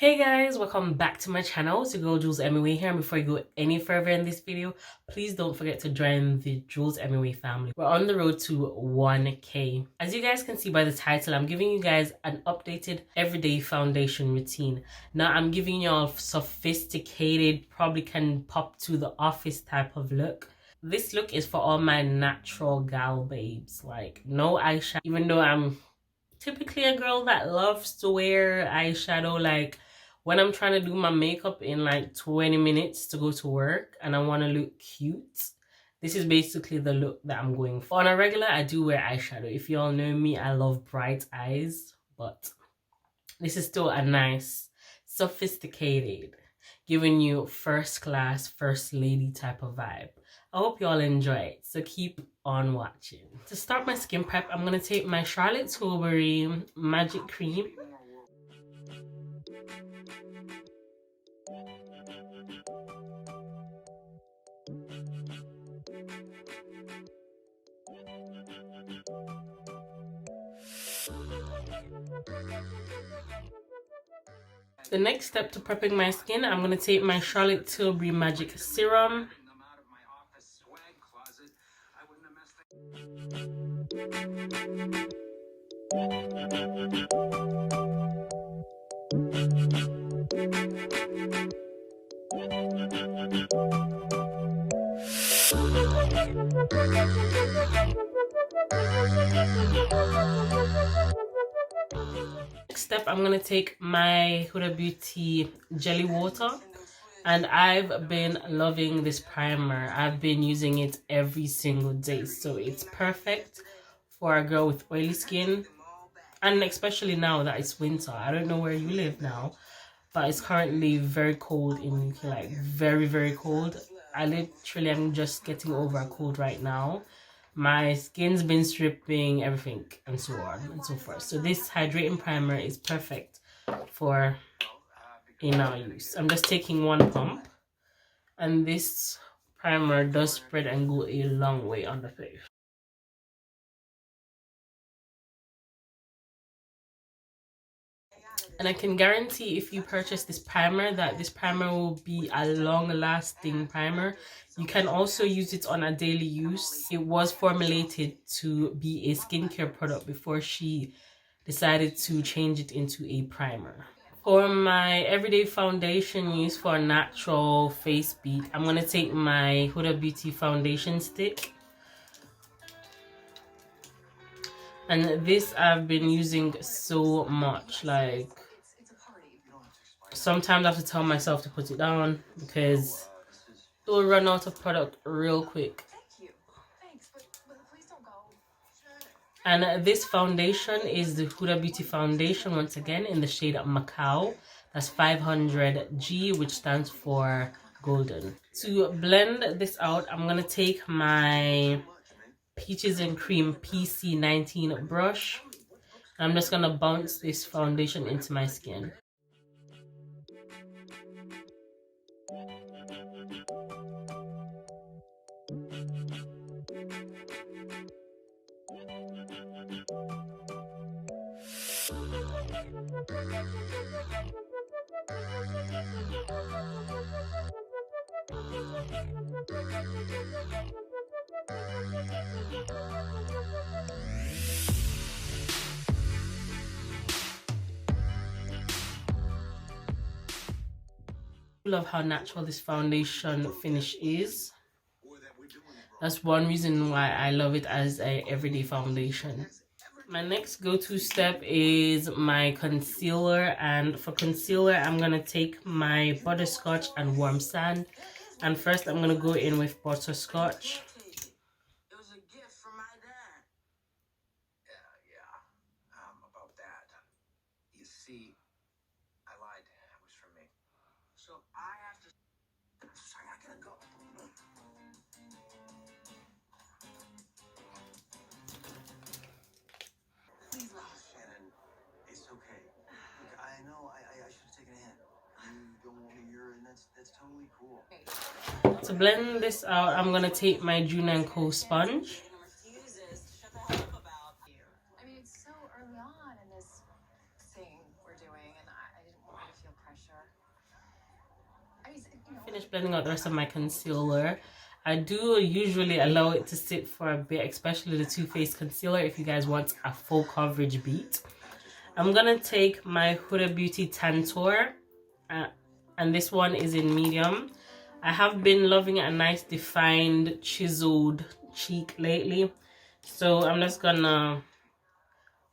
Hey guys, welcome back to my channel. It's your girl Jules Emily here, and before you go any further in this video, please don't forget to join the Jules Emily family. We're on the road to 1K. As you guys can see by the title, I'm giving you guys an updated everyday foundation routine. Now I'm giving y'all sophisticated, probably can pop to the office type of look. This look is for all my natural gal babes, like no eyeshadow, even though I'm typically a girl that loves to wear eyeshadow. Like when I'm trying to do my makeup in like 20 minutes to go to work and I want to look cute, this is basically the look that I'm going for. On a regular, I do wear eyeshadow. If you all know me, I love bright eyes, but this is still a nice, sophisticated, giving you first class, first lady type of vibe. I hope you all enjoy it, so keep on watching. To start my skin prep, I'm going to take my Charlotte Tilbury Magic Cream. The next step to prepping my skin, I'm going to take my Charlotte Tilbury Magic Serum. Next step, I'm going to take my Huda Beauty Jelly Water. And I've been loving this primer. I've been using it every single day. So it's perfect for a girl with oily skin. And especially now that it's winter. I don't know where you live now, but it's currently very cold in UK. Like very, very cold. I literally am just getting over a cold right now. My skin's been stripping, everything, and so on and so forth. So this hydrating primer is perfect for in our use. I'm just taking one pump, and this primer does spread and go a long way on the face. And I can guarantee if you purchase this primer that this primer will be a long-lasting primer. You can also use it on a daily use. It was formulated to be a skincare product before she decided to change it into a primer. For my everyday foundation use for a natural face beat, I'm going to take my Huda Beauty foundation stick. And this I've been using so much. Like, sometimes I have to tell myself to put it down because it will run out of product real quick. And this foundation is the Huda Beauty foundation, once again, in the shade Macao. That's 500G, which stands for golden. To blend this out, I'm going to take my Peaches and Cream PC19 brush. I'm just going to bounce this foundation into my skin. I love how natural this foundation finish is. That's one reason why I love it as a everyday foundation. My next go-to step is my concealer, and for concealer I'm gonna take my butterscotch and warm sand, and first I'm gonna go in with butterscotch. To blend this out, I'm gonna take my June & Co sponge. finished blending out the rest of my concealer. I do usually allow it to sit for a bit, especially the Too Faced concealer if you guys want a full coverage beat. I'm gonna take my Huda Beauty Tantour, and this one is in medium. I have been loving a nice defined chiseled cheek lately, so I'm just gonna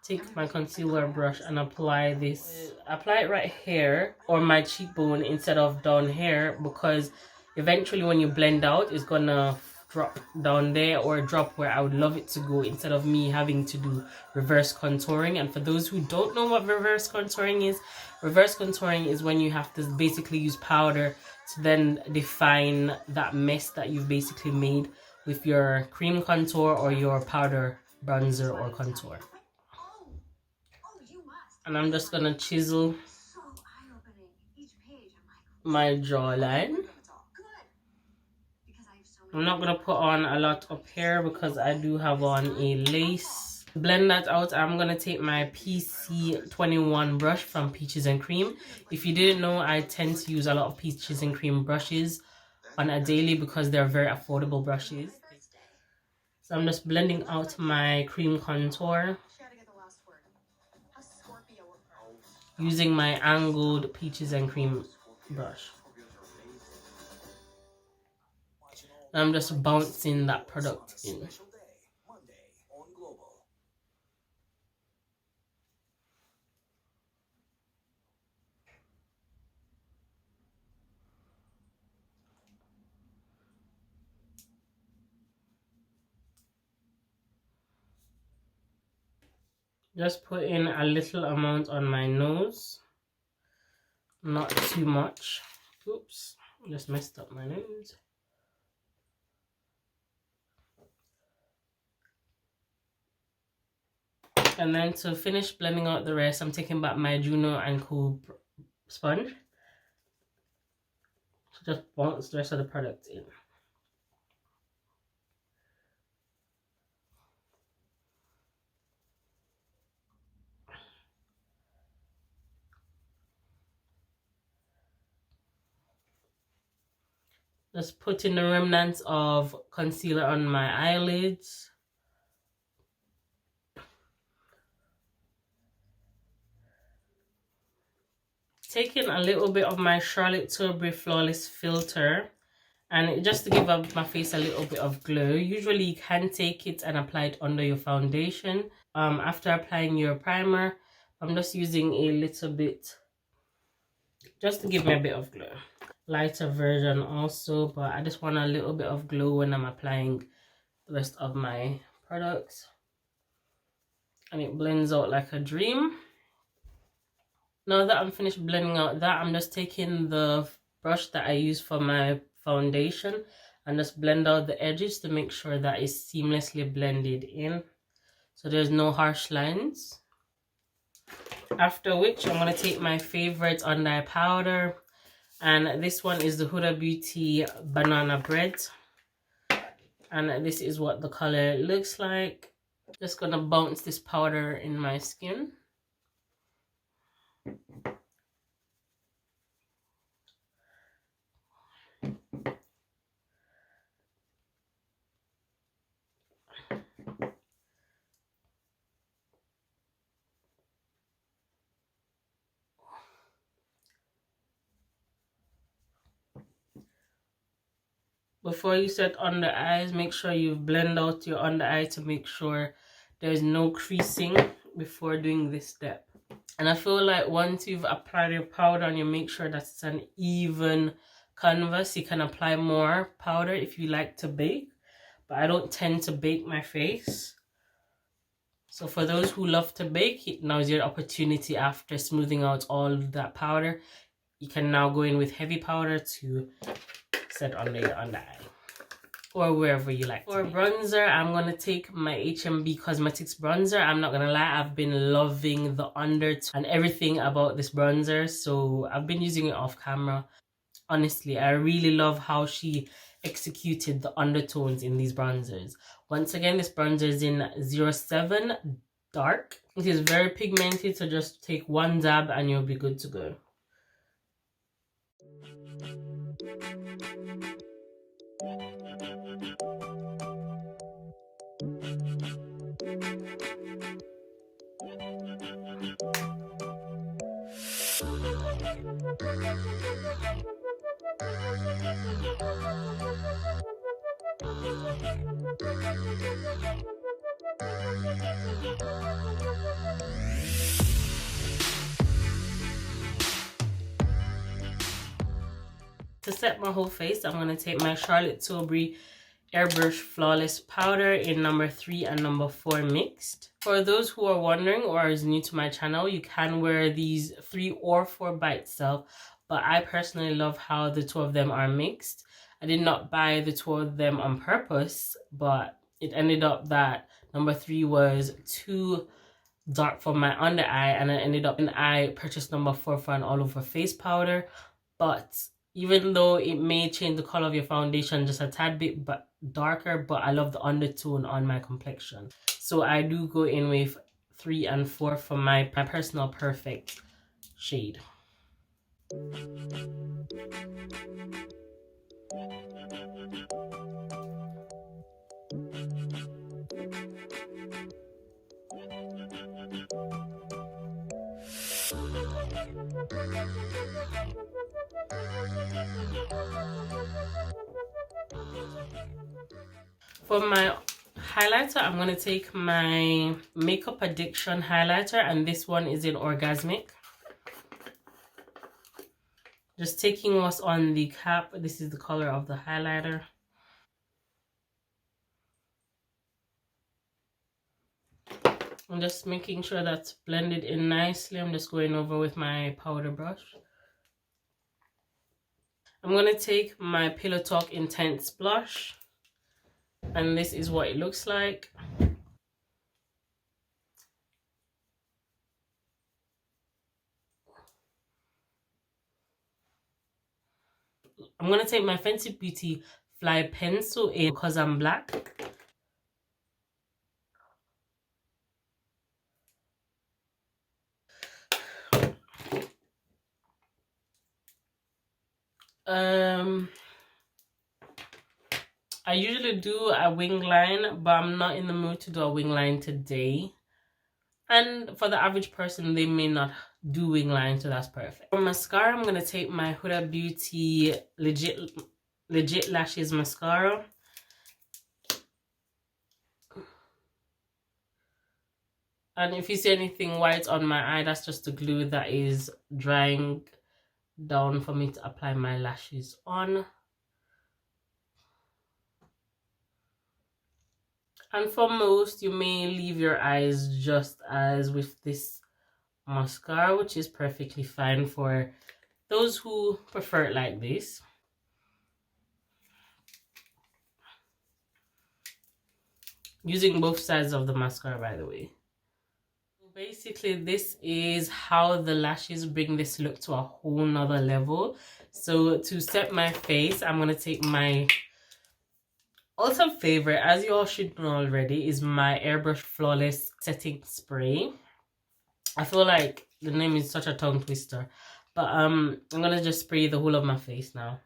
take my concealer brush and apply this. Apply it right here or my cheekbone instead of down here, because eventually when you blend out it's gonna drop down there or drop where I would love it to go, instead of me having to do reverse contouring. And for those who don't know what reverse contouring is when you have to basically use powder to then define that mess that you've basically made with your cream contour or your powder bronzer or contour. And I'm just gonna chisel my jawline. I'm not gonna put on a lot up here because I do have on a lace. Blend that out. I'm gonna take my PC21 brush from Peaches and Cream. If you didn't know, I tend to use a lot of Peaches and Cream brushes on a daily because they're very affordable brushes. So I'm just blending out my cream contour using my angled Peaches and Cream brush. I'm just bouncing that product in. Just put in a little amount on my nose, not too much. Oops, just messed up my nose. And then to finish blending out the rest, I'm taking back my Juno and Co sponge to just bounce the rest of the product in. Just putting the remnants of concealer on my eyelids. Taking a little bit of my Charlotte Tilbury Flawless Filter, and just to give up my face a little bit of glow. Usually you can take it and apply it under your foundation. After applying your primer, I'm just using a little bit just to give me a bit of glow. Lighter version also, but I just want a little bit of glow when I'm applying the rest of my products. And it blends out like a dream. Now that I'm finished blending out that, I'm just taking the brush that I use for my foundation and just blend out the edges to make sure that it's seamlessly blended in, so there's no harsh lines. After which, I'm going to take my favorite under eye powder, and this one is the Huda Beauty Banana Bread, and this is what the color looks like. Just going to bounce this powder in my skin. Before you set under eyes, make sure you blend out your under eye to make sure there's no creasing before doing this step. And I feel like once you've applied your powder and you make sure that it's an even canvas, you can apply more powder if you like to bake. But I don't tend to bake my face. So for those who love to bake, now's your opportunity. After smoothing out all that powder, you can now go in with heavy powder to set under your under eye or wherever you like. For bronzer, I'm gonna take my HMB Cosmetics bronzer. I'm not gonna lie, I've been loving the undertone and everything about this bronzer, so I've been using it off camera. Honestly, I really love how she executed the undertones in these bronzers. Once again, this bronzer is in 07 Dark. It is very pigmented, so just take one dab and you'll be good to go. To set my whole face, I'm going to take my Charlotte Tilbury Airbrush Flawless Powder in number 3 and number 4 mixed. For those who are wondering or is new to my channel, you can wear these 3 or 4 by itself, but I personally love how the two of them are mixed. I did not buy the two of them on purpose, but it ended up that number 3 was too dark for my under eye, and I purchased number 4 for an all over face powder. But even though it may change the color of your foundation just a tad bit but darker, but I love the undertone on my complexion, so I do go in with 3 and 4 for my personal perfect shade. For my highlighter, I'm going to take my Makeup Addiction highlighter, and this one is in Orgasmic. Just taking what's on the cap. This is the color of the highlighter. I'm just making sure that's blended in nicely. I'm just going over with my powder brush. I'm going to take my Pillow Talk Intense Blush, and this is what it looks like. I'm going to take my Fenty Beauty Fly Pencil in Because I'm Black. I usually do a wing line, but I'm not in the mood to do a wing line today. And for the average person, they may not do wing line, so that's perfect. For mascara, I'm going to take my Huda Beauty Legit Lashes Mascara. And if you see anything white on my eye, that's just the glue that is drying down for me to apply my lashes on. And for most, you may leave your eyes just as with this mascara, which is perfectly fine for those who prefer it like this. Using both sides of the mascara, by the way. Basically, this is how the lashes bring this look to a whole nother level. So to set my face, I'm going to take my ultimate favorite, as you all should know already, is my Airbrush Flawless Setting Spray. I feel like the name is such a tongue twister, but I'm going to just spray the whole of my face now.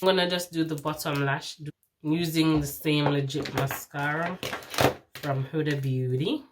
I'm going to just do the bottom lash using the same Legit mascara from Huda Beauty.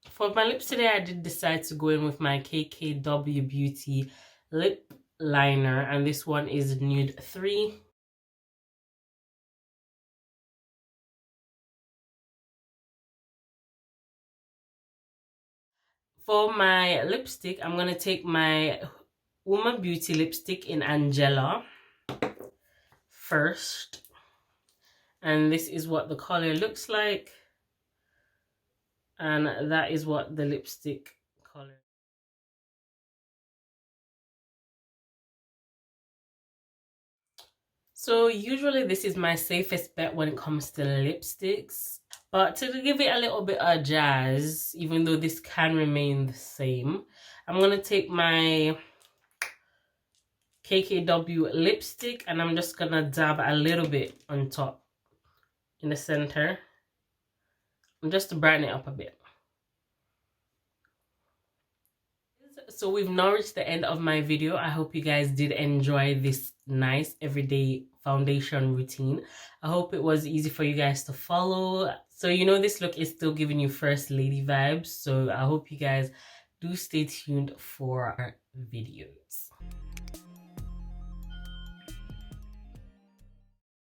For my lips today, I did decide to go in with my KKW Beauty lip liner, and this one is Nude 3. For my lipstick, I'm going to take my Uoma Beauty lipstick in Angela first. And this is what the color looks like. And that is what the lipstick color. So usually this is my safest bet when it comes to lipsticks. But to give it a little bit of jazz, even though this can remain the same, I'm going to take my KKW lipstick and I'm just going to dab a little bit on top in the center. Just to brighten it up a bit. So we've now reached the end of my video. I hope you guys did enjoy this nice everyday foundation routine. I hope it was easy for you guys to follow. So you know this look is still giving you first lady vibes. So I hope you guys do stay tuned for our videos.